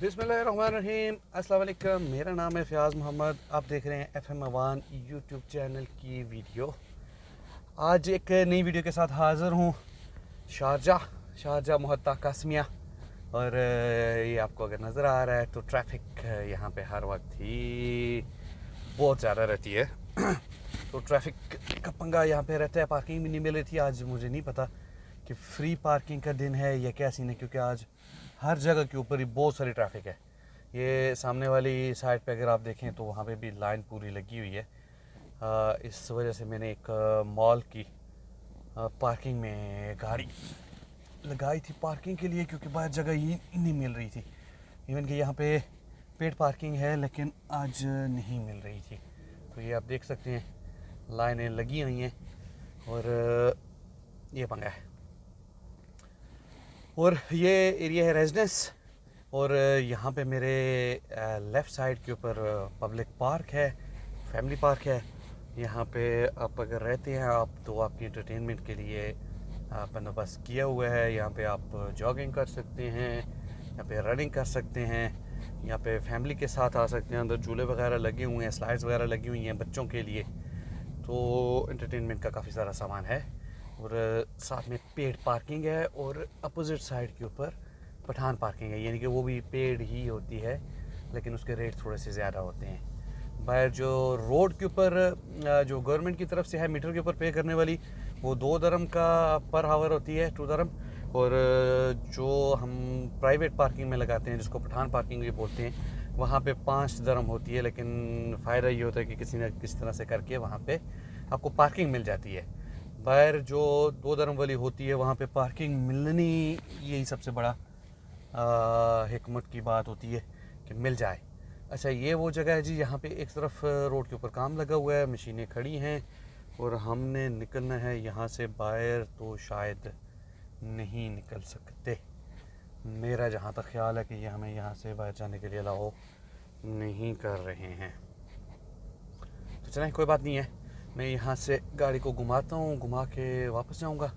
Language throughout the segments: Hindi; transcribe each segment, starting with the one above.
बिस्मिल्लाहिर्रहमानिर्रहीम। अस्सलाम वालेकुम। मेरा नाम है फ़याज़ मोहम्मद। आप देख रहे हैं FM अवान यूट्यूब चैनल की वीडियो। आज एक नई वीडियो के साथ हाज़िर हूँ। शारजा मुहत्ता कासमिया। और ये आपको अगर नज़र आ रहा है तो ट्रैफ़िक यहाँ पे हर वक्त ही बहुत ज़्यादा रहती है। तो ट्रैफ़िक का पंगा यहाँ पे रहता है। पार्किंग भी नहीं मिल रही थी। आज मुझे नहीं पता कि फ्री पार्किंग का दिन है या क्या सीन है, क्योंकि आज हर जगह के ऊपर ही बहुत सारी ट्रैफिक है। ये सामने वाली साइड पे अगर आप देखें तो वहाँ पे भी लाइन पूरी लगी हुई है। इस वजह से मैंने एक मॉल की पार्किंग में गाड़ी लगाई थी पार्किंग के लिए, क्योंकि बाहर जगह ही नहीं मिल रही थी। इवन कि यहाँ पे पेड पार्किंग है लेकिन आज नहीं मिल रही थी। तो ये आप देख सकते हैं लाइनें लगी हुई हैं और ये पंगा है। और ये एरिया है रेजिडेंस। और यहाँ पे मेरे लेफ़्ट साइड के ऊपर पब्लिक पार्क है, फैमिली पार्क है। यहाँ पे आप अगर रहते हैं आप तो आपकी एंटरटेनमेंट के लिए बंदोबस्त किया हुआ है। यहाँ पे आप जॉगिंग कर सकते हैं, यहाँ पे रनिंग कर सकते हैं, यहाँ पे फैमिली के साथ आ सकते हैं। अंदर झूले वगैरह लगे हुए हैं, स्लाइड्स वगैरह लगी हुई हैं बच्चों के लिए। तो एंटरटेनमेंट का काफ़ी सारा सामान है। और साथ में पेड पार्किंग है और अपोजिट साइड के ऊपर पठान पार्किंग है, यानी कि वो भी पेड ही होती है लेकिन उसके रेट थोड़े से ज़्यादा होते हैं। बाहर जो रोड के ऊपर जो गवर्नमेंट की तरफ से है मीटर के ऊपर पे करने वाली, वो 2 दरम का पर हावर होती है, 2 दरम। और जो हम प्राइवेट पार्किंग में लगाते हैं जिसको पठान पार्किंग भी बोलते हैं, वहाँ पे 5 दरम होती है। लेकिन फ़ायदा ये होता है कि किसी न किसी तरह से करके वहाँ पे आपको पार्किंग मिल जाती है। बाहर जो 2 दरम वाली होती है वहाँ पे पार्किंग मिलनी यही सबसे बड़ा हिकमत की बात होती है कि मिल जाए। अच्छा, ये वो जगह है जी, यहाँ पे एक तरफ रोड के ऊपर काम लगा हुआ है, मशीनें खड़ी हैं और हमने निकलना है यहाँ से बाहर। तो शायद नहीं निकल सकते। मेरा जहाँ तक ख्याल है कि ये हमें यहाँ से बाहर जाने के लिए अलाउ नहीं कर रहे हैं। तो चलें, कोई बात नहीं है। मैं यहाँ से गाड़ी को घुमाता हूँ, घुमा के वापस जाऊँगा।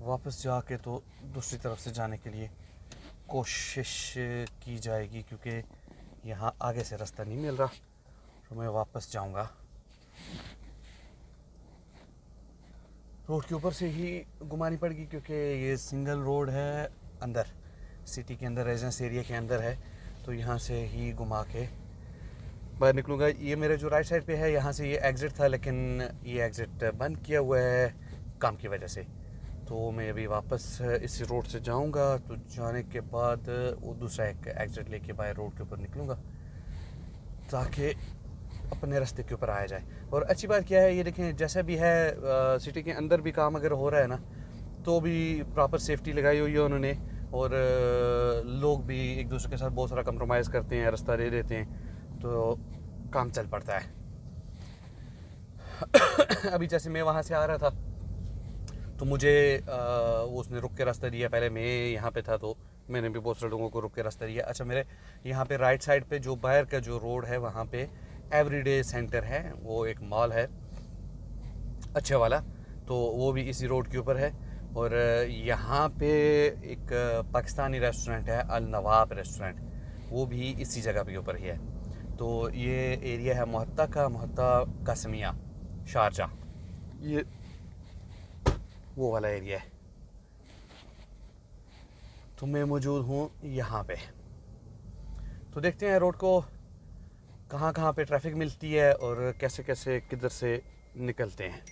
वापस जाके तो दूसरी तरफ से जाने के लिए कोशिश की जाएगी, क्योंकि यहाँ आगे से रास्ता नहीं मिल रहा। तो मैं वापस जाऊँगा। रोड के ऊपर से ही घुमानी पड़ेगी क्योंकि ये सिंगल रोड है, अंदर सिटी के अंदर, रेजिडेंस एरिया के अंदर है। तो यहाँ से ही घुमा के बाहर निकलूँगा। ये मेरे जो राइट साइड पे है, यहाँ से ये एग्ज़िट था लेकिन ये एग्ज़िट बंद किया हुआ है काम की वजह से। तो मैं अभी वापस इस रोड से जाऊँगा। तो जाने के बाद वो दूसरा एक एग्ज़िट लेके बाहर रोड के ऊपर निकलूँगा ताकि अपने रास्ते के ऊपर आया जाए। और अच्छी बात क्या है, ये देखें जैसा भी है सिटी के अंदर भी काम अगर हो रहा है ना, तो भी प्रॉपर सेफ्टी लगाई हुई है उन्होंने। और लोग भी एक दूसरे के साथ बहुत सारा कंप्रोमाइज़ करते हैं, रास्ता दे देते हैं, तो काम चल पड़ता है। अभी जैसे मैं वहाँ से आ रहा था तो मुझे उसने रुक के रास्ता दिया। पहले मैं यहाँ पे था तो मैंने भी बहुत सारे लोगों को रुक के रास्ता दिया। अच्छा, मेरे यहाँ पे राइट साइड पे जो बाहर का जो रोड है वहाँ पे एवरीडे सेंटर है, वो एक मॉल है अच्छे वाला, तो वो भी इसी रोड के ऊपर है। और यहाँ पे एक पाकिस्तानी रेस्टोरेंट है, अल नवाब रेस्टोरेंट, वो भी इसी जगह के ऊपर ही है। तो ये एरिया है मुहत्ता कासमिया शारजा, ये वो वाला एरिया है। तो मैं मौजूद हूँ यहाँ पे। तो देखते हैं रोड को कहाँ कहाँ पे ट्रैफिक मिलती है और कैसे कैसे किधर से निकलते हैं।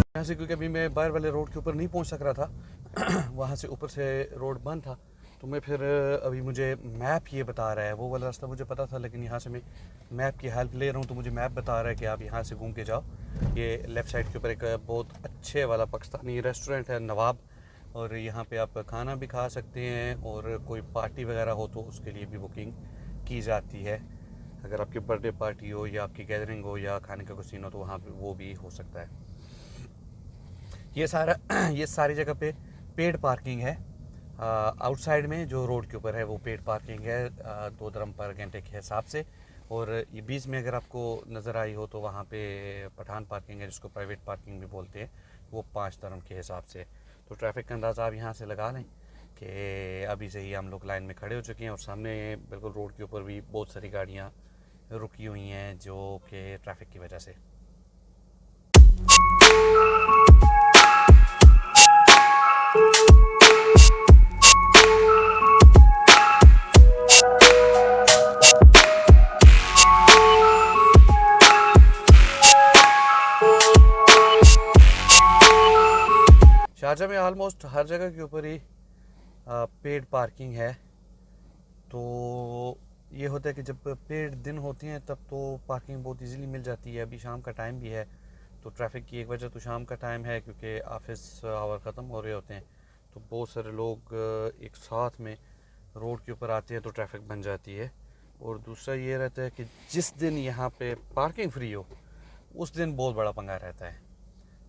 यहाँ से क्योंकि अभी मैं बाहर वाले रोड के ऊपर नहीं पहुँच सक रहा था वहाँ से ऊपर से रोड बंद था। तो मैं फिर अभी मुझे मैप ये बता रहा है, वो वाला रास्ता मुझे पता था लेकिन यहाँ से मैं मैप की हेल्प ले रहा हूँ। तो मुझे मैप बता रहा है कि आप यहाँ से घूम के जाओ। ये लेफ़्ट साइड के ऊपर एक बहुत अच्छे वाला पाकिस्तानी रेस्टोरेंट है नवाब, और यहाँ पे आप खाना भी खा सकते हैं और कोई पार्टी वगैरह हो तो उसके लिए भी बुकिंग की जाती है। अगर आपकी बर्थडे पार्टी हो या आपकी गैदरिंग हो या खाने का कुछ सीन हो तो वहाँ पे वो भी हो सकता है। ये सारा ये सारी जगह पे पेड पार्किंग है। आउटसाइड में जो रोड के ऊपर है वो पेड पार्किंग है 2 dirham पर घंटे के हिसाब से। और ये बीच में अगर आपको नज़र आई हो तो वहाँ पे पठान पार्किंग है जिसको प्राइवेट पार्किंग भी बोलते हैं, वो 5 dirham के हिसाब से। तो ट्रैफिक का अंदाज़ा आप यहाँ से लगा लें कि अभी से ही हम लोग लाइन में खड़े हो चुके हैं और सामने बिल्कुल रोड के ऊपर भी बहुत सारी गाड़ियाँ रुकी हुई हैं जो कि ट्रैफिक की वजह से। शारजा में ऑलमोस्ट हर जगह के ऊपर ही पेड पार्किंग है। तो ये होता है कि जब पेड दिन होती हैं तब तो पार्किंग बहुत इजीली मिल जाती है। अभी शाम का टाइम भी है तो ट्रैफिक की एक वजह तो शाम का टाइम है क्योंकि ऑफिस आवर ख़त्म हो रहे होते हैं, तो बहुत सारे लोग एक साथ में रोड के ऊपर आते हैं तो ट्रैफिक बन जाती है। और दूसरा ये रहता है कि जिस दिन यहाँ पे पार्किंग फ्री हो उस दिन बहुत बड़ा पंगा रहता है।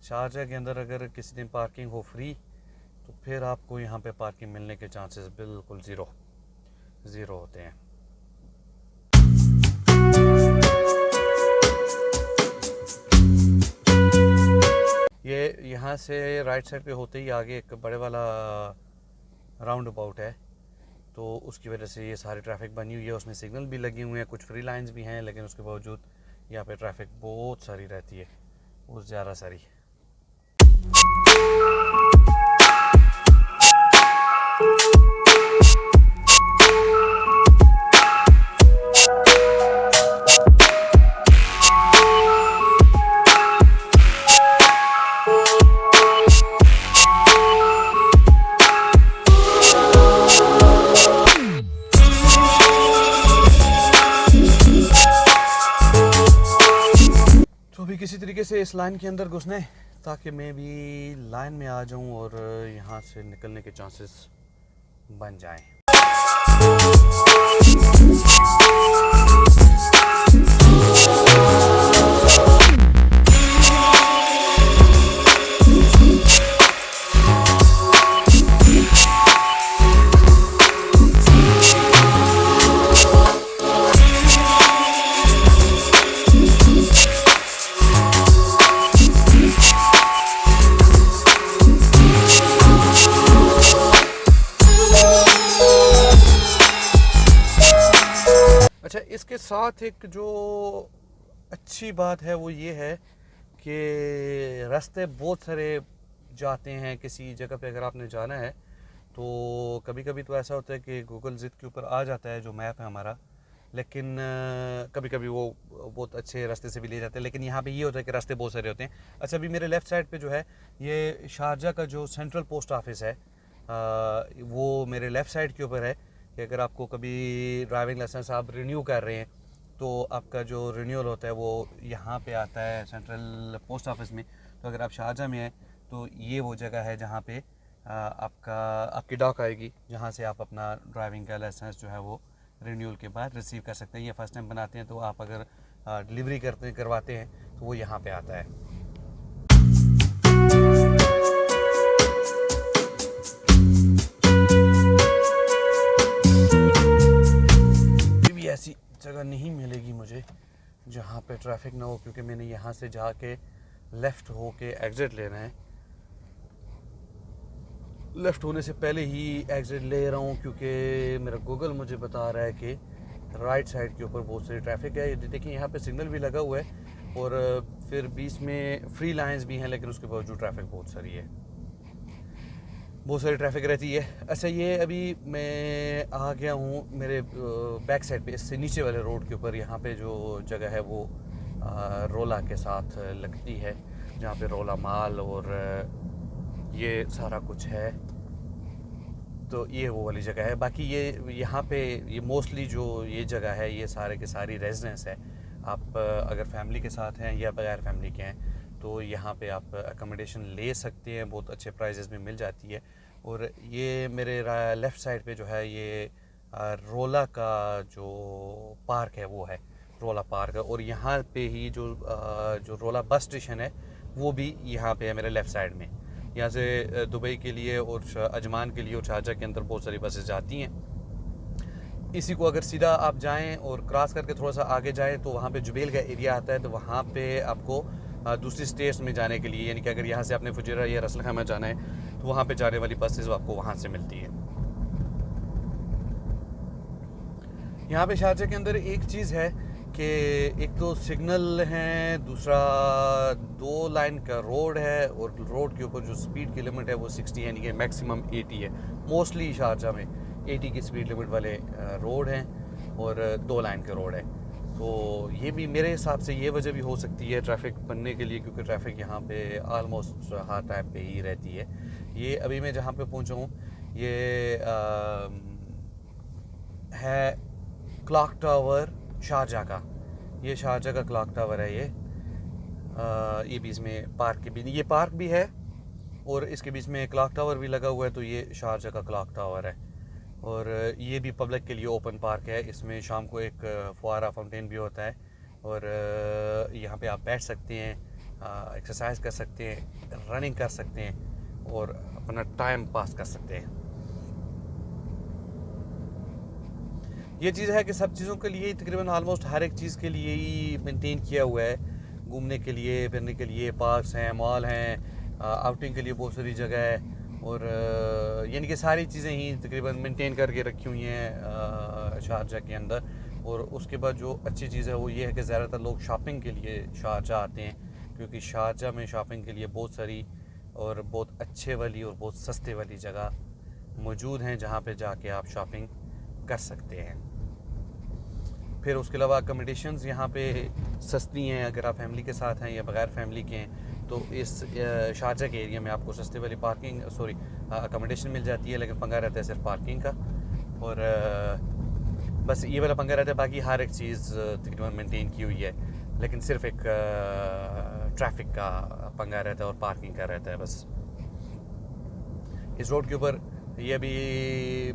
शारजा के अंदर अगर किसी दिन पार्किंग हो फ्री तो फिर आपको यहाँ पे पार्किंग मिलने के चांसेस बिल्कुल ज़ीरो होते हैं। ये यहाँ से राइट साइड पे होते ही आगे एक बड़े वाला राउंड अबाउट है, तो उसकी वजह से ये सारी ट्रैफिक बनी हुई है। उसमें सिग्नल भी लगे हुए हैं, कुछ फ्री लाइंस भी हैं, लेकिन उसके बावजूद यहाँ पे ट्रैफिक बहुत सारी रहती है, बहुत ज़्यादा सारी। तो अभी किसी तरीके से इस लाइन के अंदर घुसना है ताकि मैं भी लाइन में आ जाऊं और यहाँ से निकलने के चांसेस बन जाएं। अच्छा, इसके साथ एक जो अच्छी बात है वो ये है कि रास्ते बहुत सारे जाते हैं। किसी जगह पे अगर आपने जाना है तो कभी कभी तो ऐसा होता है कि गूगल ज़िद के ऊपर आ जाता है जो मैप है हमारा, लेकिन कभी कभी वो बहुत अच्छे रास्ते से भी ले जाते हैं। लेकिन यहाँ पे ये होता है कि रास्ते बहुत सारे होते हैं। अच्छा, अभी मेरे लेफ़्ट साइड पे जो है ये शारजा का जो सेंट्रल पोस्ट ऑफिस है वो मेरे लेफ़्ट साइड के ऊपर है कि अगर आपको कभी ड्राइविंग लाइसेंस आप रिन्यू कर रहे हैं तो आपका जो रिन्यूअल होता है वो यहाँ पे आता है सेंट्रल पोस्ट ऑफिस में। तो अगर आप शारजा में हैं तो ये वो जगह है जहाँ पे आपकी डॉक आएगी, जहाँ से आप अपना ड्राइविंग का लाइसेंस जो है वो रिन्यूअल के बाद रिसीव कर सकते हैं। ये फर्स्ट टाइम बनाते हैं तो आप अगर डिलीवरी करवाते हैं तो वो यहाँ पे आता है। ऐसी जगह नहीं मिलेगी मुझे जहाँ पे ट्रैफिक ना हो, क्योंकि मैंने यहाँ से जाके लेफ़्ट हो के एग्ज़िट लेना है। लेफ़्ट होने से पहले ही एग्ज़िट ले रहा हूँ क्योंकि मेरा गूगल मुझे बता रहा है कि राइट साइड के ऊपर बहुत सारी ट्रैफिक है। देखिए यहाँ पे सिग्नल भी लगा हुआ है और फिर बीच में फ्री लाइंस भी हैं, लेकिन उसके बावजूद ट्रैफिक बहुत सारी ट्रैफिक रहती है। अच्छा, ये अभी मैं आ गया हूँ मेरे बैक साइड पे, इससे नीचे वाले रोड के ऊपर। यहाँ पे जो जगह है वो रोला के साथ लगती है, जहाँ पे रोला माल और ये सारा कुछ है। तो ये वो वाली जगह है। बाकी ये यहाँ पे ये मोस्टली जो ये जगह है ये सारे के सारी रेजिडेंस है। आप अगर फैमिली के साथ हैं या बगैर फैमिली के हैं तो यहाँ पे आप अकोमोडेशन ले सकते हैं, बहुत अच्छे प्राइजेस में मिल जाती है। और ये मेरे लेफ़्ट साइड पे जो है ये रोला का जो पार्क है वो है रोला पार्क, और यहाँ पे ही जो रोला बस स्टेशन है वो भी यहाँ पे है मेरे लेफ़्ट साइड में। यहाँ से दुबई के लिए और अजमान के लिए और शारजा के अंदर बहुत सारी बसेस जाती हैं। इसी को अगर सीधा आप जाएं और क्रॉस करके थोड़ा सा आगे जाएं तो वहाँ पे जुबेल का एरिया आता है, तो वहाँ पे आपको दूसरी स्टेट्स में जाने के लिए, यानी कि अगर यहाँ से आपने फुजैरा या रसल खैमा जाना है तो वहाँ पे जाने वाली बसेस आपको वहाँ से मिलती है। यहाँ पे शारजा के अंदर एक चीज़ है कि एक तो सिग्नल है, दूसरा 2 लाइन का रोड है और रोड के ऊपर जो स्पीड की लिमिट है वो 60 यानी कि मैक्सिमम 80 है। मोस्टली शारजा में 80 की स्पीड लिमिट वाले रोड हैं और 2 लाइन के रोड है। तो ये भी मेरे हिसाब से ये वजह भी हो सकती है ट्रैफिक बनने के लिए, क्योंकि ट्रैफिक यहाँ पे आलमोस्ट हर टाइम पे ही रहती है। ये अभी मैं जहाँ पे पहुँचा हूँ ये है क्लॉक टावर शारजा का। ये शारजा का क्लॉक टावर है। ये बीच में पार्क के बीच, ये पार्क भी है और इसके बीच में क्लॉक टावर भी लगा हुआ है, तो ये शारजा का क्लॉक टावर है। और ये भी पब्लिक के लिए ओपन पार्क है। इसमें शाम को एक फुआरा फाउंटेन भी होता है और यहाँ पे आप बैठ सकते हैं, एक्सरसाइज कर सकते हैं, रनिंग कर सकते हैं और अपना टाइम पास कर सकते हैं। ये चीज़ है कि सब चीज़ों के लिए तकरीबन ऑलमोस्ट हर एक चीज़ के लिए ही मेंटेन किया हुआ है। घूमने के लिए, फिरने के लिए पार्क्स हैं, मॉल हैं, आउटिंग के लिए बहुत सारी जगह है और यानी कि सारी चीज़ें ही तकरीबन मेंटेन करके रखी हुई हैं शारजा के अंदर। और उसके बाद जो अच्छी चीज़ है वो ये है कि ज़्यादातर लोग शॉपिंग के लिए शारजा आते हैं, क्योंकि शारजा में शॉपिंग के लिए बहुत सारी और बहुत अच्छे वाली और बहुत सस्ते वाली जगह मौजूद हैं जहाँ पे जाके आप शॉपिंग कर सकते हैं। फिर उसके अलावा अकोमोडेशंस यहाँ पे सस्ती हैं। अगर आप फैमिली के साथ हैं या बगैर फैमिली के हैं तो इस शारजा के एरिया में आपको सस्ते वाली अकोमोडेशन मिल जाती है, लेकिन पंगा रहता है सिर्फ पार्किंग का। और बस ये वाला पंगा रहता है, बाकी हर एक चीज़ तकरीबन मेंटेन की हुई है, लेकिन सिर्फ एक ट्रैफिक का पंगा रहता है और पार्किंग का रहता है बस। इस रोड के ऊपर ये भी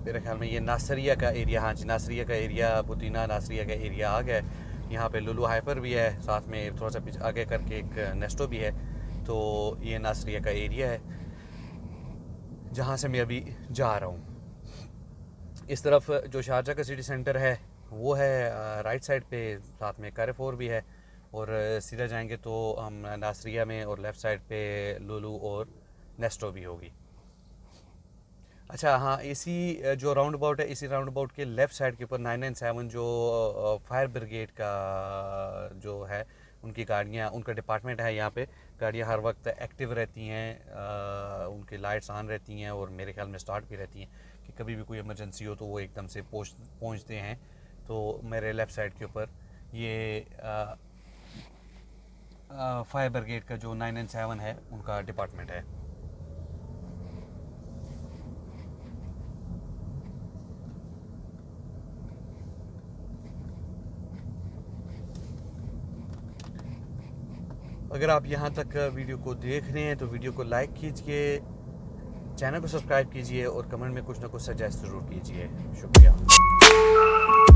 मेरे ख्याल में ये नासरिया का एरिया, हाँ जी नासरिया का एरिया, पुदीना नासरिया का एरिया आ गया। यहाँ पे लुलु हाइपर भी है, साथ में थोड़ा सा पीछे आगे करके एक नेस्टो भी है। तो ये नासरिया का एरिया है जहाँ से मैं अभी जा रहा हूँ। इस तरफ जो शारजा का सिटी सेंटर है वो है राइट साइड पे, साथ में कैरेफोर भी है और सीधा जाएंगे तो हम नासरिया में, और लेफ़्ट साइड पे लुलु और नेस्टो भी होगी। अच्छा हाँ, इसी जो राउंड अबाउट है, इसी राउंड अबाउट के लेफ़्ट साइड के ऊपर 997 जो फायर ब्रिगेड का जो है उनकी गाड़ियाँ, उनका डिपार्टमेंट है। यहाँ पे गाड़ियाँ हर वक्त एक्टिव रहती हैं, उनकी लाइट्स ऑन रहती हैं और मेरे ख्याल में स्टार्ट भी रहती हैं कि कभी भी कोई इमरजेंसी हो तो वो एकदम से पहुँचते हैं। तो मेरे लेफ़्ट साइड के ऊपर ये फायर ब्रिगेड का जो 997 है उनका डिपार्टमेंट है। अगर आप यहाँ तक वीडियो को देख रहे हैं तो वीडियो को लाइक कीजिए, चैनल को सब्सक्राइब कीजिए और कमेंट में कुछ ना कुछ सजेस्ट ज़रूर कीजिए। शुक्रिया।